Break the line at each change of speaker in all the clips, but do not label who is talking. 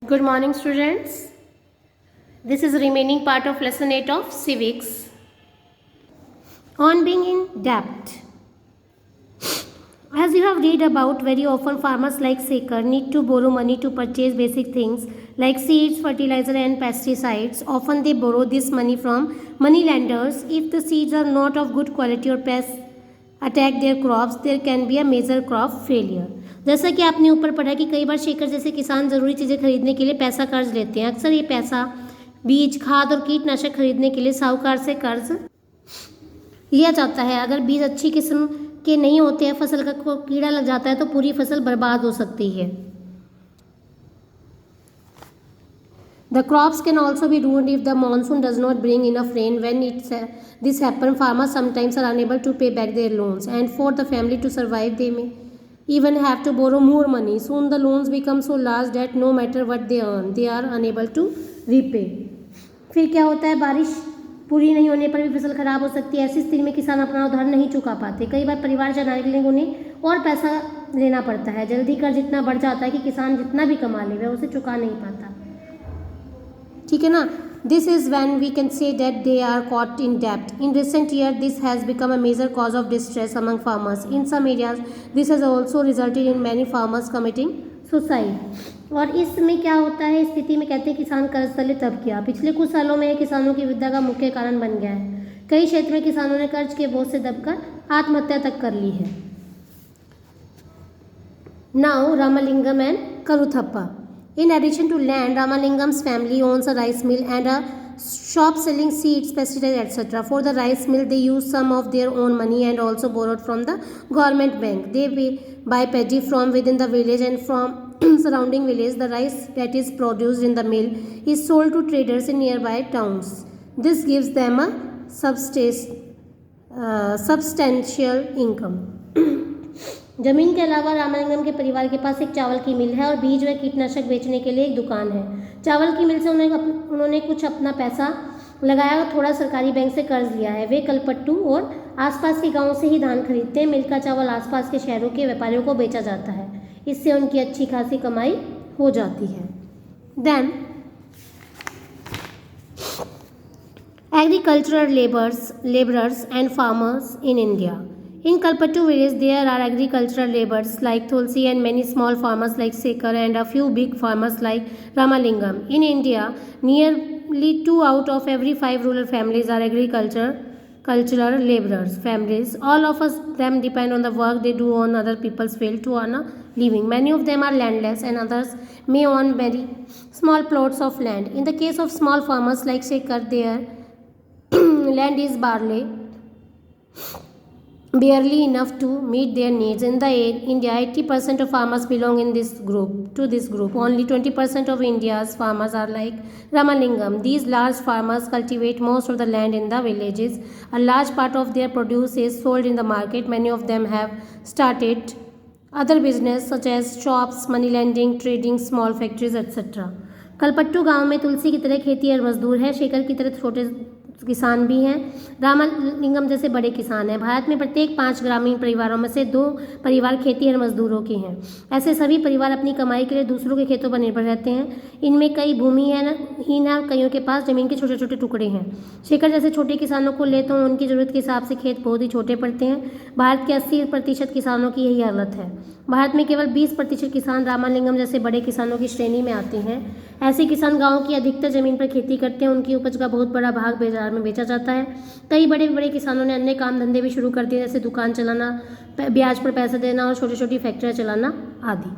Good morning, students. This is the remaining part of lesson 8 of civics on being in debt. As you have read about, very often farmers like Sekar need to borrow money to purchase basic things like seeds, fertilizer and pesticides. Often they borrow this money from money lenders. If the seeds are not of good quality or pests attack their crops, there can be a major crop failure. जैसा कि आपने ऊपर पढ़ा कि कई बार शेखर जैसे किसान ज़रूरी चीज़ें खरीदने के लिए पैसा कर्ज लेते हैं। अक्सर ये पैसा बीज, खाद और कीटनाशक खरीदने के लिए साहूकार से कर्ज लिया जाता है। अगर बीज अच्छी किस्म के नहीं होते हैं, फसल का कीड़ा लग जाता है तो पूरी फसल बर्बाद हो सकती है। The crops can also be ruined if the monsoon does not bring enough rain. When this happens, farmers sometimes are unable to pay back their loans, and for the family to survive, they may even have to borrow more money. Soon the loans become so large that no matter what they earn, they are unable to repay. फिर क्या होता है, बारिश पूरी नहीं होने पर भी फसल खराब हो सकती है। ऐसी स्थिति में किसान अपना उधार नहीं चुका पाते। कई बार परिवार चलाने के लिए उन्हें और पैसा लेना पड़ता है। जल्दी कर्ज इतना बढ़ जाता है कि किसान जितना भी कमा ले वह उसे चुका नहीं पाता। ठीक है ना। This is when we can say that they are caught in debt. In recent years, this has become a major cause of distress among farmers. In some areas, this has also resulted in many farmers committing suicide. और इसमें क्या होता है, स्थिति में कहते हैं किसान कर्ज तले तब किया। पिछले कुछ सालों में किसानों की विपदा का मुख्य कारण बन गया है। कई क्षेत्र में किसानों ने कर्ज के बोझ से दबकर आत्महत्या तक कर ली है। Now, Ramalingam and Karuthappa. In addition to land, Ramalingam's family owns a rice mill and a shop selling seeds, pesticides, etc. For the rice mill, they use some of their own money and also borrowed from the government bank. They buy paddy from within the village and from surrounding village. The rice that is produced in the mill is sold to traders in nearby towns. This gives them a substantial income. जमीन के अलावा रामलिंगम के परिवार के पास एक चावल की मिल है और बीज व कीटनाशक बेचने के लिए एक दुकान है। चावल की मिल से उन्होंने कुछ अपना पैसा लगाया और थोड़ा सरकारी बैंक से कर्ज लिया है। वे कलपट्टू और आसपास के गांवों से ही धान खरीदते हैं। मिल का चावल आसपास के शहरों के व्यापारियों को बेचा जाता है। इससे उनकी अच्छी खासी कमाई हो जाती है। Then agricultural laborers and farmers in India. In Kalpattu village, there are agricultural laborers like Tulsi and many small farmers like Sekar and a few big farmers like Ramalingam. In India, nearly 2 out of every 5 rural families are agricultural laborers families. All of them depend on the work they do on other people's field to earn a living. Many of them are landless and others may own very small plots of land. In the case of small farmers like Sekar, their land is barely enough to meet their needs. In India, 80% of farmers belong in this group. Only 20% of India's farmers are like Ramalingam. These large farmers cultivate most of the land in the villages. A large part of their produce is sold in the market. Many of them have started other business such as shops, money lending, trading, small factories, etc. Kalpattu गांव में तुलसी की तरह खेती और मजदूर है। शेखर की तरह छोटे किसान भी हैं। रामलिंगम जैसे बड़े किसान हैं। भारत में प्रत्येक 5 ग्रामीण परिवारों में से 2 परिवार खेती और मजदूरों के हैं। ऐसे सभी परिवार अपनी कमाई के लिए दूसरों के खेतों पर निर्भर रहते हैं। इनमें कई भूमिहीन हैं और कईयों के पास जमीन के छोटे छोटे टुकड़े हैं। शेखर जैसे छोटे किसानों को ले तो उनकी ज़रूरत के हिसाब से खेत बहुत ही छोटे पड़ते हैं। भारत के 80% किसानों की यही हालत है। भारत में केवल 20% किसान रामलिंगम जैसे बड़े किसानों की श्रेणी में आते हैं। ऐसे किसान गाँव की अधिकतर जमीन पर खेती करते हैं। उनकी उपज का बहुत बड़ा भाग बाजार में बेचा जाता है। कई बड़े किसानों ने अन्य काम धंधे भी शुरू कर दिए, जैसे दुकान चलाना, ब्याज पर पैसा देना और छोटी छोटी फैक्ट्रियाँ चलाना आदि।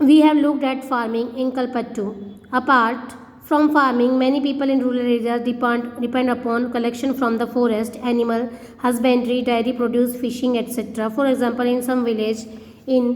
We have looked at farming in Kalpattu. Apart from farming, many people in rural areas depend upon collection from the forest, animal husbandry, dairy produce, fishing, etc. For example, in some village in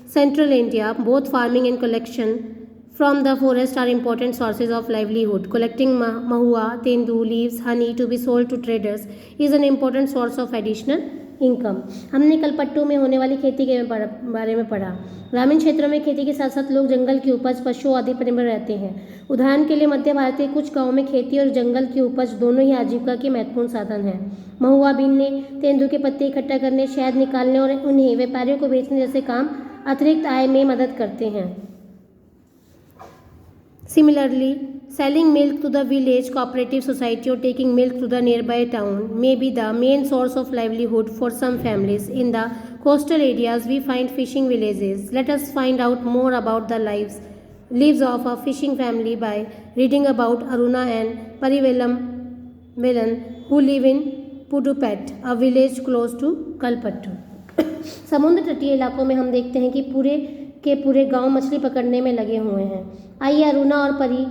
central India, both farming and collection from the forest are important sources of livelihood. Collecting mahua, tendu, leaves, honey to be sold to traders is an important source of additional income. हमने कलपट्टू में होने वाली खेती के बारे में पढ़ा। ग्रामीण क्षेत्रों में खेती के साथ साथ लोग जंगल की उपज, पशुओं आदि पर निर्भर रहते हैं। उदाहरण के लिए मध्य भारत के कुछ गांवों में खेती और जंगल की उपज दोनों ही आजीविका के महत्वपूर्ण साधन हैं। महुआ बीनने, तेंदू के पत्ते इकट्ठा करने, शहद निकालने और उन्हें व्यापारियों को बेचने जैसे काम अतिरिक्त आय में मदद करते हैं। Similarly, selling milk to the village cooperative society or taking milk to the nearby town may be the main source of livelihood for some families. In the coastal areas, we find fishing villages. Let us find out more about the lives of a fishing family by reading about Aruna and Parivelam who live in Pudupet, a village close to Kalpattu. समुद्र तटीय इलाकों में हम देखते हैं कि पूरे के पूरे गांव मछली पकड़ने में लगे हुए हैं। आइए अरुणा और परी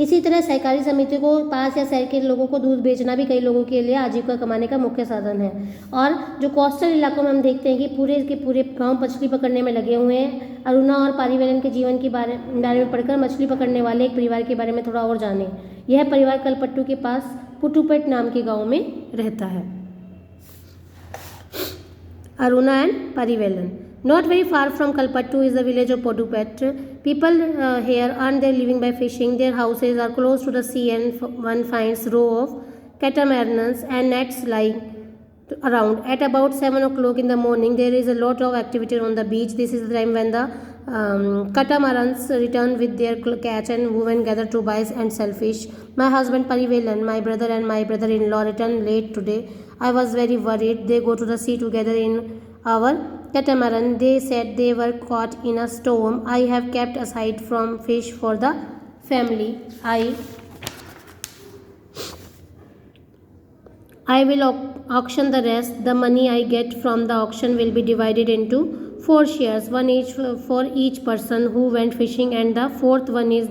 इसी तरह सहकारी समिति को पास या शहर के लोगों को दूध बेचना भी कई लोगों के लिए आजीविका कमाने का मुख्य साधन है। और जो कोस्टल इलाकों में हम देखते हैं कि पूरे के पूरे गांव मछली पकड़ने में लगे हुए हैं। अरुणा और पारिवेलन के जीवन के बारे में पढ़कर मछली पकड़ने वाले एक परिवार के बारे में थोड़ा और जानें। यह परिवार कलपट्टू के पास पुटुपेट नाम के गाँव में रहता है। Aruna and Parivelan. Not very far from Kalpattu is the village of Podupet. People here earn their living by fishing. Their houses are close to the sea and one finds row of catamarans and nets lying around. At about 7 o'clock in the morning, there is a lot of activity on the beach. This is the time when the catamarans return with their catch and women gather to buy and sell fish. My husband Parivelan, my brother and my brother-in-law returned late today. I was very worried. They go to the sea together in our catamaran. They said they were caught in a storm. I have kept aside from fish for the family. I will auction the rest. The money I get from the auction will be divided into 4 shares, one each for each person who went fishing, and the fourth one is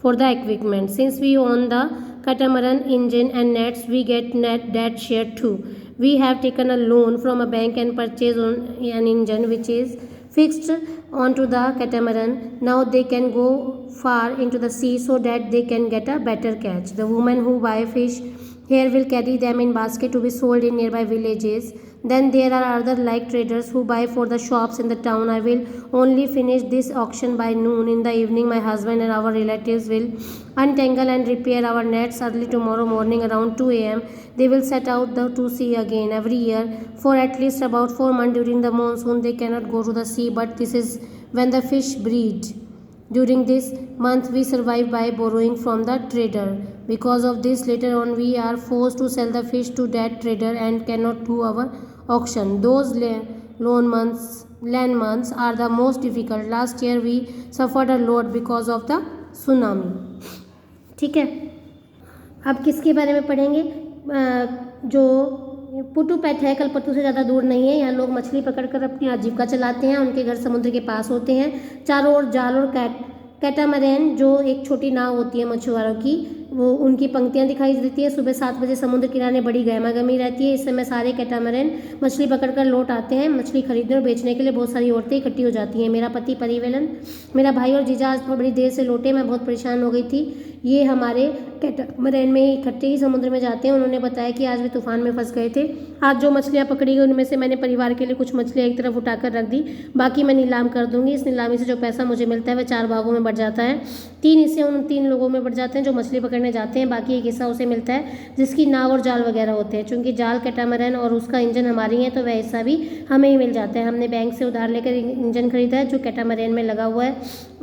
for the equipment. Since we own the catamaran engine and nets, we get that share too. We have taken a loan from a bank and purchased an engine which is fixed onto the catamaran. Now they can go far into the sea so that they can get a better catch. The women who buy fish here will carry them in basket to be sold in nearby villages. Then there are other like traders who buy for the shops in the town. I will only finish this auction by noon. In the evening, my husband and our relatives will untangle and repair our nets. Early tomorrow morning around 2 a.m. they will set out to sea again. Every year for at least about 4 months during the monsoon they cannot go to the sea, but this is when the fish breed. During this month we survive by borrowing from the trader. Because of this, later on we are forced to sell the fish to that trader and cannot do our auction. Those land months are the most difficult. Last year we suffered a lot because of the tsunami. ठीक है, अब किसके बारे में पढ़ेंगे? जो पुटुपेट है कलपत्तू से ज़्यादा दूर नहीं है। यहाँ लोग मछली पकड़कर अपनी आजीविका चलाते हैं। उनके घर समुद्र के पास होते हैं। चारों ओर जाल और कैटामरैन जो एक छोटी नाव होती है मछुआरों की, वो उनकी पंक्तियाँ दिखाई देती है। सुबह 7 बजे समुद्र किनारे बड़ी गहमागहमी रहती है। इस समय सारे कैटामरैन मछली पकड़कर लौट आते हैं। मछली खरीदने और बेचने के लिए बहुत सारी औरतें इकट्ठी हो जाती हैं। मेरा पति परिवेलन, मेरा भाई और जीजा आज बड़ी देर से लौटे। मैं बहुत परेशान हो गई थी। ये हमारे कैटामरैन में इकट्ठे ही समुद्र में जाते हैं। उन्होंने बताया कि आज वे तूफान में फंस गए थे। आज जो मछलियाँ पकड़ी गई उनमें से मैंने परिवार के लिए कुछ मछलियाँ एक तरफ उठाकर रख दी, बाकी मैं नीलाम कर दूंगी। इस नीलामी से जो पैसा मुझे मिलता है वह 4 भागों में बढ़ जाता है। 3 हिस्से उन 3 लोगों में बढ़ जाते हैं जो मछली पकड़ने जाते हैं, बाकी एक हिस्सा उसे मिलता है जिसकी नाव और जाल वगैरह होते हैं। चूंकि जाल कैटामरैन और उसका इंजन हमारी है तो वह हिस्सा भी हमें ही मिल जाता है। हमने बैंक से उधार लेकर इंजन खरीदा है जो कैटामरैन में लगा हुआ है।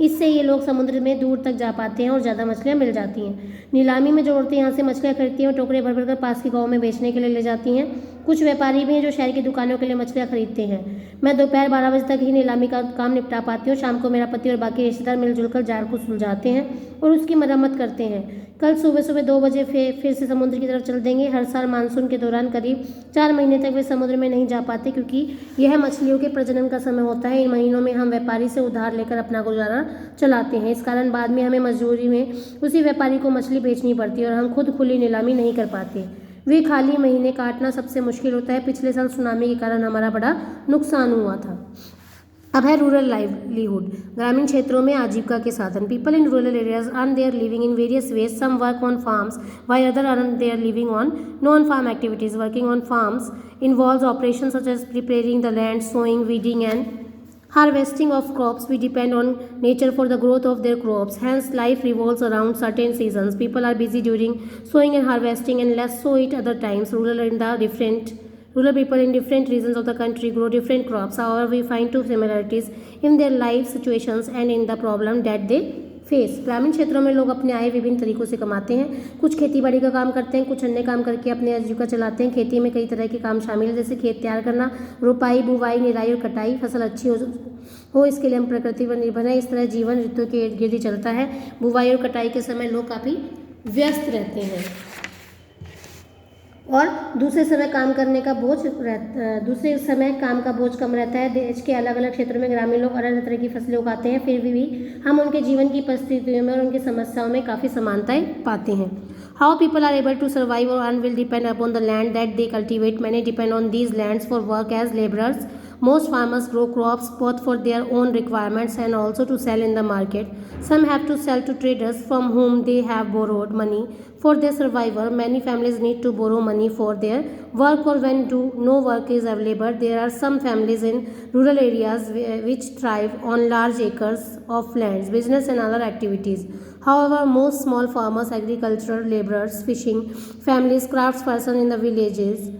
इससे ये लोग समुद्र में दूर तक जा पाते हैं और ज़्यादा मछलियाँ मिल जाती हैं। नीलामी में जो औरतें यहाँ से मछलियाँ खरीदती हैं वो टोकरे भर भर कर पास के गाँव में बेचने के लिए ले जाती हैं। कुछ व्यापारी भी हैं जो शहर की दुकानों के लिए मछलियाँ खरीदते हैं। मैं दोपहर 12 बजे तक ही नीलामी का काम निपटा पाती हूँ। शाम को मेरा पति और बाकी रिश्तेदार मिलजुल कर जाल को सुलझाते हैं और उसकी मरम्मत करते हैं। कल सुबह 2 बजे फिर से समुद्र की तरफ चल देंगे। हर साल मानसून के दौरान करीब 4 महीने तक वे समुद्र में नहीं जा पाते क्योंकि यह मछलियों के प्रजनन का समय होता है। इन महीनों में हम व्यापारी से उधार लेकर अपना गुजारा चलाते हैं। इस कारण बाद में हमें मजदूरी में उसी व्यापारी को मछली बेचनी पड़ती है और हम खुद खुली नीलामी नहीं कर पाते। वे खाली महीने काटना सबसे मुश्किल होता है। पिछले साल सुनामी के कारण हमारा बड़ा नुकसान हुआ था। अब है रूरल लाइवलीहुड, ग्रामीण क्षेत्रों में आजीविका के साधन। People in rural areas earn their living in various ways. Some work on farms while other earn their living on non-farm activities. Working on farms involves operations such as preparing the land, sowing, weeding and harvesting of crops. We depend on nature for the growth of their crops. Hence, life revolves around certain seasons. People are busy during sowing and harvesting and less so at other times. Rural in the different Rural people in different regions of the country grow different crops. However, we find two similarities in their life situations and in the problem that they face. ग्रामीण क्षेत्रों में लोग अपने आय विभिन्न तरीकों से कमाते हैं। कुछ खेती बाड़ी का काम करते हैं, कुछ अन्य काम करके अपने आजीविका चलाते हैं। खेती में कई तरह के काम शामिल हैं, जैसे खेत तैयार करना, रुपाई, बुवाई, निराई और कटाई। फसल अच्छी हो इसके लिए हम प्रकृति पर निर्भर है। इस तरह जीवन ऋतु के इर्द गिर्द ही चलता है। बुवाई और कटाई के समय लोग काफ़ी व्यस्त रहते हैं और दूसरे समय काम का बोझ कम रहता है। देश के अलग अलग क्षेत्रों में ग्रामीण लोग अलग अलग तरह की फसलें उगाते हैं, फिर भी हम उनके जीवन की परिस्थितियों में और उनकी समस्याओं में काफ़ी समानताएं पाते हैं। How people are able to survive और earn will depend upon the land that they cultivate. Many depend on these lands for work as labourers. Most farmers grow crops both for their own requirements and also to sell in the market. Some have to sell to traders from whom they have borrowed money for their survival. Many families need to borrow money for their work or when no work is available. There are some families in rural areas which thrive on large acres of lands, business and other activities. However, most small farmers, agricultural laborers, fishing families, craftspersons in the villages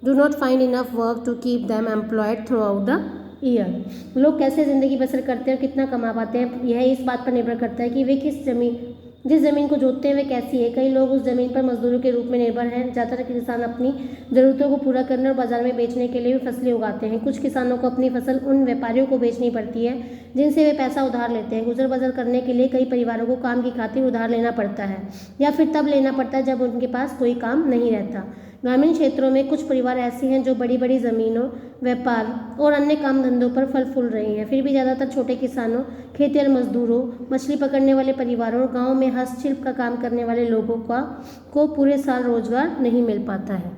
do not find enough work to keep them employed throughout the year. लोग कैसे ज़िंदगी बसर करते हैं और कितना कमा पाते हैं, यह इस बात पर निर्भर करता है कि वे जिस ज़मीन को जोतते हैं वे कैसी है। कई लोग उस ज़मीन पर मजदूरों के रूप में निर्भर हैं। ज़्यादातर किसान अपनी ज़रूरतों को पूरा करने और बाजार में बेचने के लिए भी फसलें उगाते हैं। कुछ किसानों को अपनी फसल उन व्यापारियों को बेचनी पड़ती है जिनसे वे पैसा उधार लेते हैं। गुजर बसर करने के लिए कई परिवारों को काम की खातिर उधार लेना पड़ता है या फिर तब लेना पड़ता है जब उनके पास कोई काम नहीं रहता। ग्रामीण क्षेत्रों में कुछ परिवार ऐसे हैं जो बड़ी बड़ी ज़मीनों, व्यापार और अन्य काम धंधों पर फल फूल रहे हैं। फिर भी ज़्यादातर छोटे किसानों, खेतिहर मजदूरों, मछली पकड़ने वाले परिवारों और गाँव में हस्तशिल्प का काम करने वाले लोगों को पूरे साल रोजगार नहीं मिल पाता है।